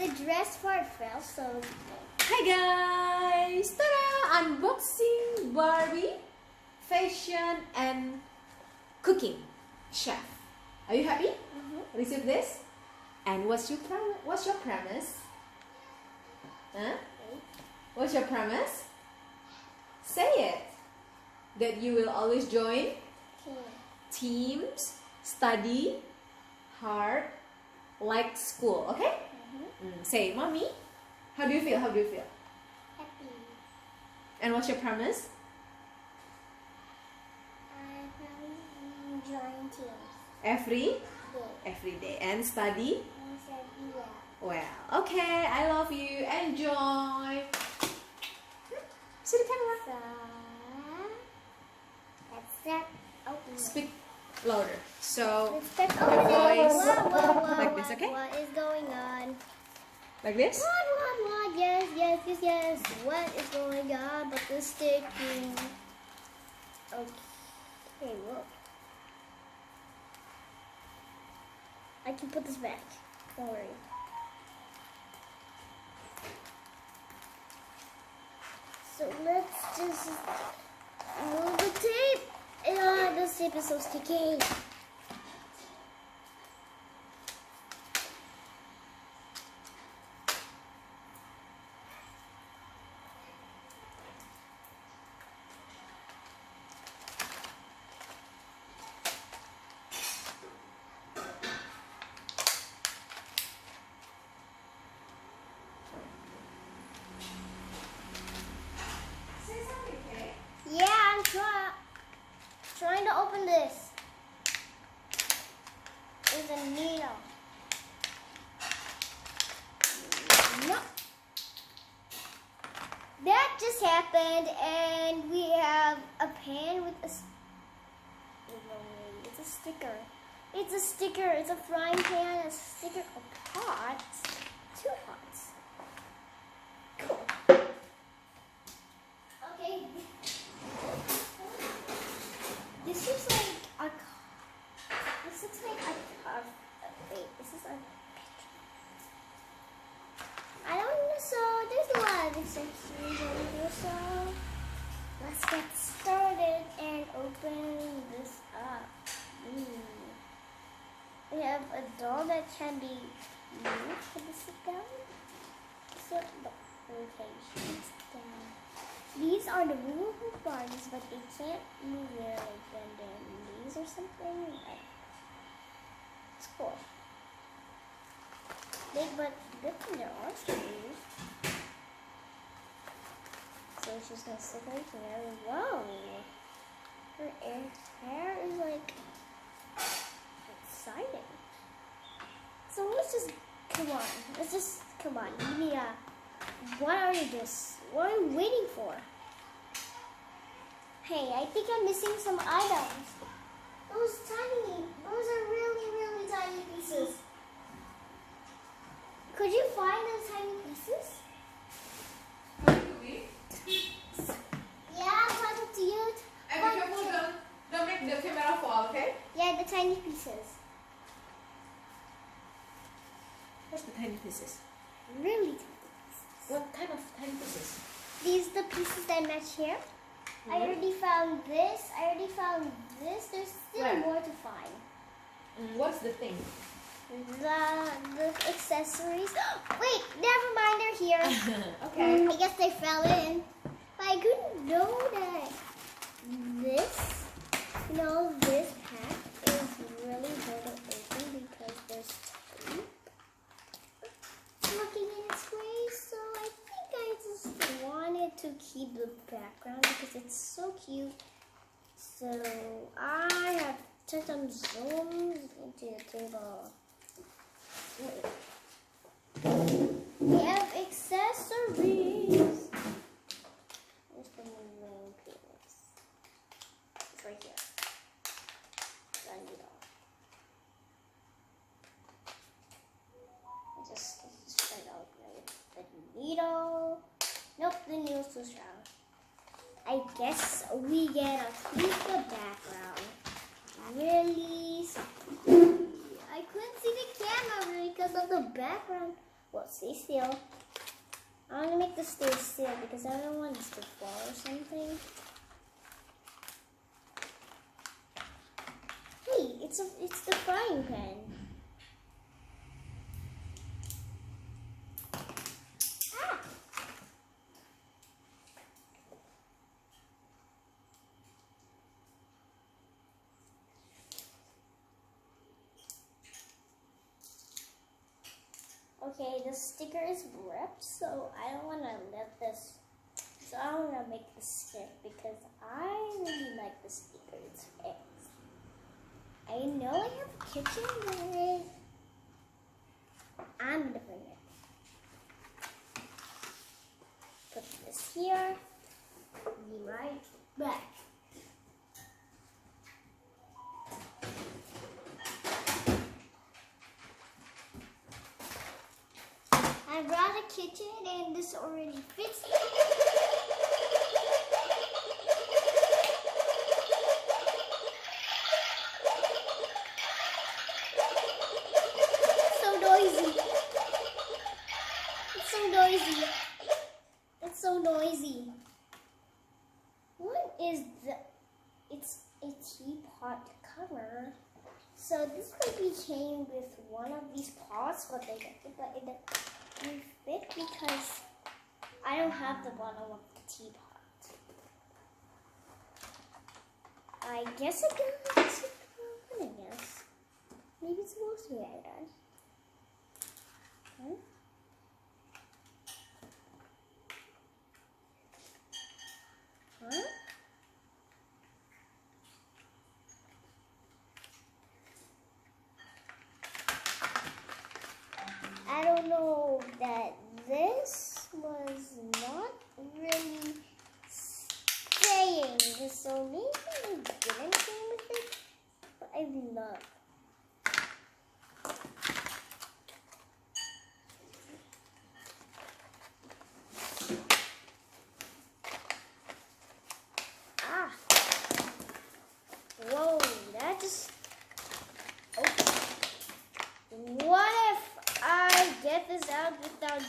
the dress part fell, so... Hi guys! Ta-da! Unboxing Barbie fashion and cooking chef. Are you happy? Receive this? And what's your promise? Huh? What's your promise? Say it. That you will always join teams, study hard, like school. Okay? Say, Mommy. How do you feel? How do you feel? Happy. And what's your promise? I promise join teams. Every day. And study? And study well. Well, okay. I love you. Enjoy. See the camera. So, let's start opening. Speak louder. So, Let's start your opening. voice What, like this, okay? What is going on? Like this? What? Yes. What is going on? But the sticking. Okay, look. I can put this back. Don't worry. So let's just move the tape. This tape is so sticky. Yeah, I'm trying to open this. There's a needle. No. That just happened, and we have a pan with a. It's a sticker. It's a sticker. It's a frying pan, a sticker, a pot, 2 pots. Cool. Okay. This looks like a. This looks like a. Wait, this is a. I don't know. So there's a lot of accessories over here. So let's get started and open this up. We have a doll that can be moved. Can you sit down? Sit down. Okay, she's down. These are the movable Barbies, but they can't move their their knees or something. It's cool. But good thing their arms can move. So she's gonna sit right here. Whoa! Her hair is like exciting. So let's just come on. Give me a. What are you waiting for? Hey, I think I'm missing some items. Those are really tiny pieces. Could you find those tiny pieces? Yeah, I'm talking to you. And be careful, don't make the camera fall, okay? Yeah, the tiny pieces. What's the tiny pieces? Really tiny. What kind of tiny pieces? These are the pieces that match here. I already found this. There's still more to find. What's the thing? The accessories. Wait, never mind. They're here. Okay. I guess they fell in. But I couldn't know that this pack is really hard to open because there's tape looking in its way. So I think I just wanted to keep the background because it's so cute. So I have took some zooms into the table. We have accessories. Where's the main piece? It's right here. The needle. Just straight out right. The needle. Nope, the needle's too strong. I guess we get a keep the background. Really? I couldn't see the camera because of the background. Well, stay still. I'm gonna make this stay still because I don't want this to fall or something. Hey, it's the frying pan. Ah! Okay, the sticker is ripped, so I don't want to let this. So I don't want to make this stick because I really like the sticker. It's fixed. I know I have a kitchen, but I'm gonna bring it. Put this here. Be right back. I brought a kitchen and this already fits. So noisy. It's so noisy. It's so noisy. What is the? It's a teapot cover. So this maybe came with one of these pots, but it didn't fit because I don't have the bottom of the teapot. I guess I got it. I guess. Maybe it's supposed to be like that. Huh? Huh? I don't know that this was not really staying, so maybe I didn't came with it, but I love. Ah! Whoa, that just. Oh. What if I get this out without